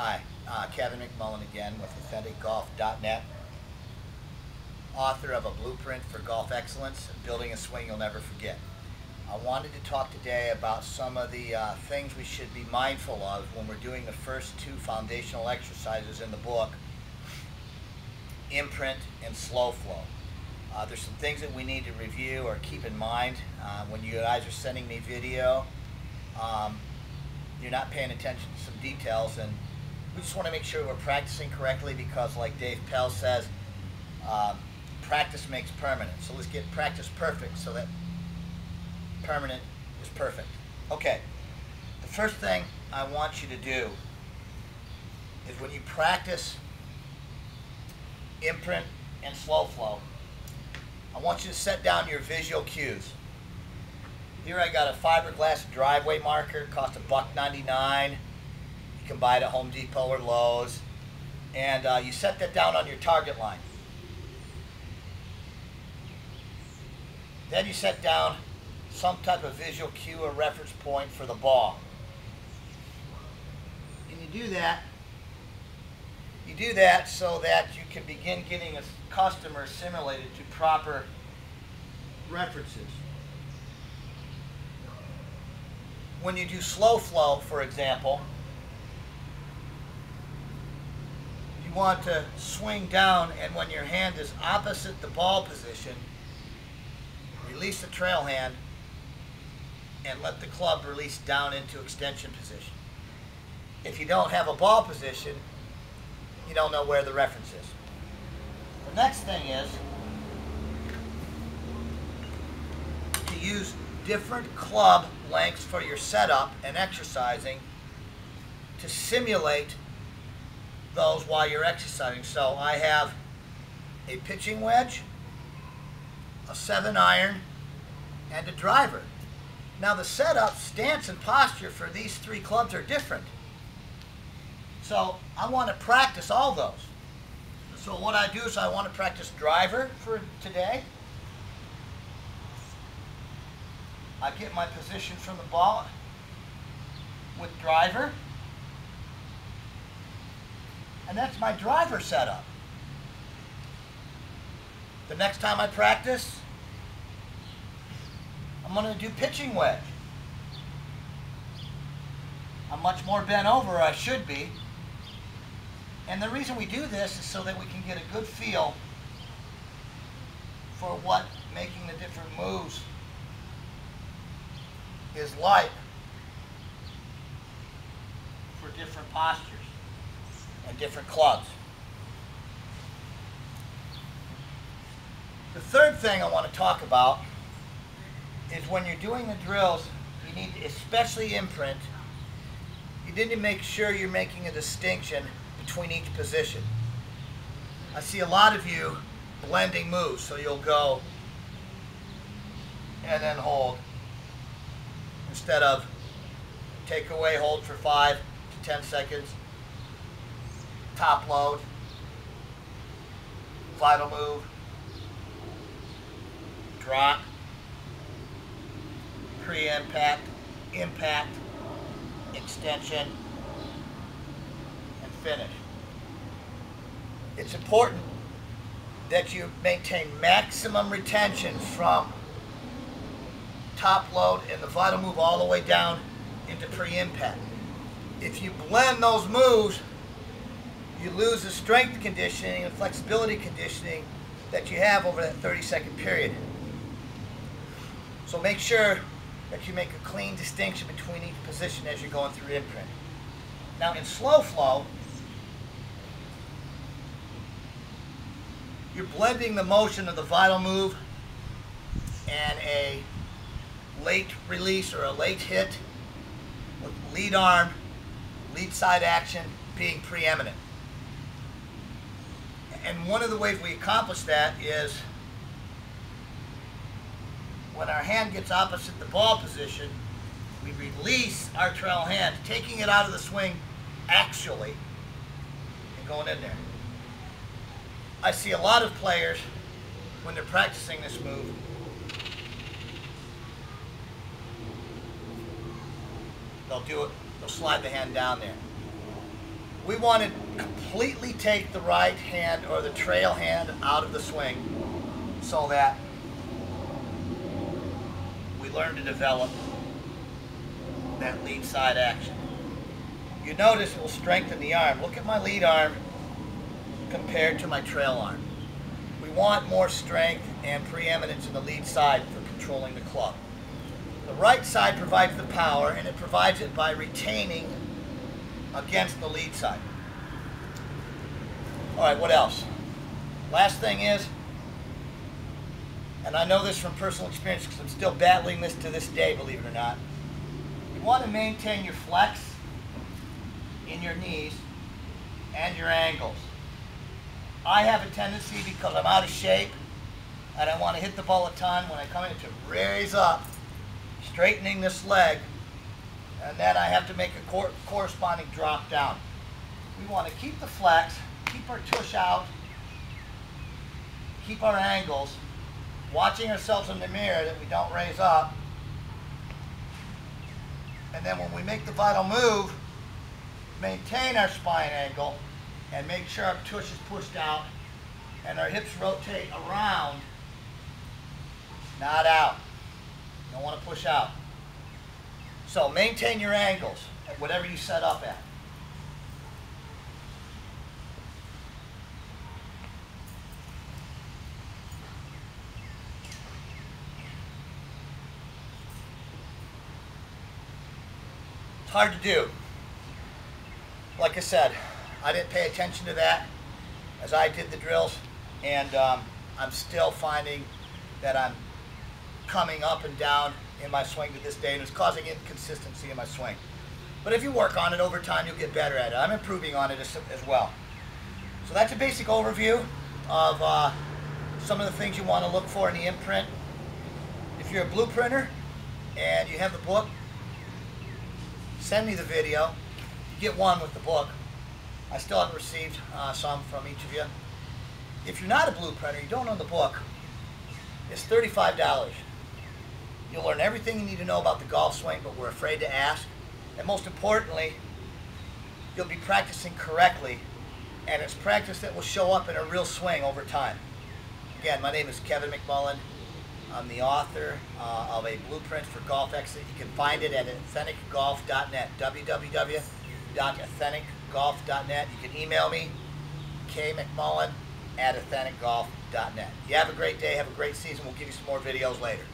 Hi, Kevin McMullen again with AuthenticGolf.net, author of A Blueprint for Golf Excellence, Building a Swing You'll Never Forget. I wanted to talk today about some of the things we should be mindful of when we're doing the first two foundational exercises in the book, Imprint and Slow Flow. There's some things that we need to review or keep in mind when you guys are sending me video. You're not paying attention to some details, and we just want to make sure we're practicing correctly because, like Dave Pell says, practice makes permanent. So let's get practice perfect so that permanent is perfect. Okay, the first thing I want you to do is when you practice imprint and slow flow, I want you to set down your visual cues. Here I got a fiberglass driveway marker, cost $1.99. You can buy it at Home Depot or Lowe's. And you set that down on your target line. Then you set down some type of visual cue or reference point for the ball. And you do that so that you can begin getting a customer assimilated to proper references. When you do slow flow, for example, you want to swing down, and when your hand is opposite the ball position, release the trail hand and let the club release down into extension position. If you don't have a ball position, you don't know where the reference is. The next thing is to use different club lengths for your setup and exercising to simulate those while you're exercising. So I have a pitching wedge, a 7-iron, and a driver. Now the setup, stance, and posture for these three clubs are different. So I want to practice all those. So what I do is I want to practice driver for today. I get my position from the ball with driver. And that's my driver setup. The next time I practice, I'm going to do pitching wedge. I'm much more bent over, I should be. And the reason we do this is so that we can get a good feel for what making the different moves is like for different postures and different clubs. The third thing I want to talk about is when you're doing the drills, you need, especially imprint, you need to make sure you're making a distinction between each position. I see a lot of you blending moves, so you'll go and then hold instead of take away, hold for 5 to 10 seconds, top load, vital move, drop, pre-impact, impact, extension, and finish. It's important that you maintain maximum retention from top load and the vital move all the way down into pre-impact. If you blend those moves, you lose the strength conditioning and flexibility conditioning that you have over that 30-second period. So make sure that you make a clean distinction between each position as you're going through imprint. Now in slow flow, you're blending the motion of the vital move and a late release or a late hit with lead arm, lead side action being preeminent. And one of the ways we accomplish that is when our hand gets opposite the ball position, we release our trail hand, taking it out of the swing actually and going in there. I see a lot of players when they're practicing this move they'll do it, they'll slide the hand down there. we want to completely take the right hand or the trail hand out of the swing so that we learn to develop that lead side action. You notice it will strengthen the arm. Look at my lead arm compared to my trail arm. We want more strength and preeminence in the lead side for controlling the club. The right side provides the power, and it provides it by retaining against the lead side. All right, what else? Last thing is, and I know this from personal experience because I'm still battling this to this day, believe it or not, you want to maintain your flex in your knees and your ankles. I have a tendency, because I'm out of shape and I want to hit the ball a ton, when I come in to raise up, straightening this leg, and then I have to make a corresponding drop down. We want to keep the flex, keep our tush out, keep our angles, watching ourselves in the mirror that we don't raise up, and then when we make the vital move, maintain our spine angle and make sure our tush is pushed out and our hips rotate around, not out. You don't want to push out. So maintain your angles at whatever you set up at. It's hard to do. Like I said, I didn't pay attention to that as I did the drills, and I'm still finding that I'm coming up and down in my swing to this day, and it's causing inconsistency in my swing. But if you work on it over time, you'll get better at it. I'm improving on it as well. So that's a basic overview of some of the things you want to look for in the Imprint. If you're a blueprinter and you have the book, send me the video. You get one with the book. I still haven't received some from each of you. If you're not a blueprinter, you don't own the book, it's $35. You'll learn everything you need to know about the golf swing, but we're afraid to ask. And most importantly, you'll be practicing correctly, and it's practice that will show up in a real swing over time. Again, my name is Kevin McMullen. I'm the author of a blueprint for golf exit. You can find it at authenticgolf.net, www.authenticgolf.net. You can email me, kmcmullen@authenticgolf.net. You have a great day, have a great season. We'll give you some more videos later.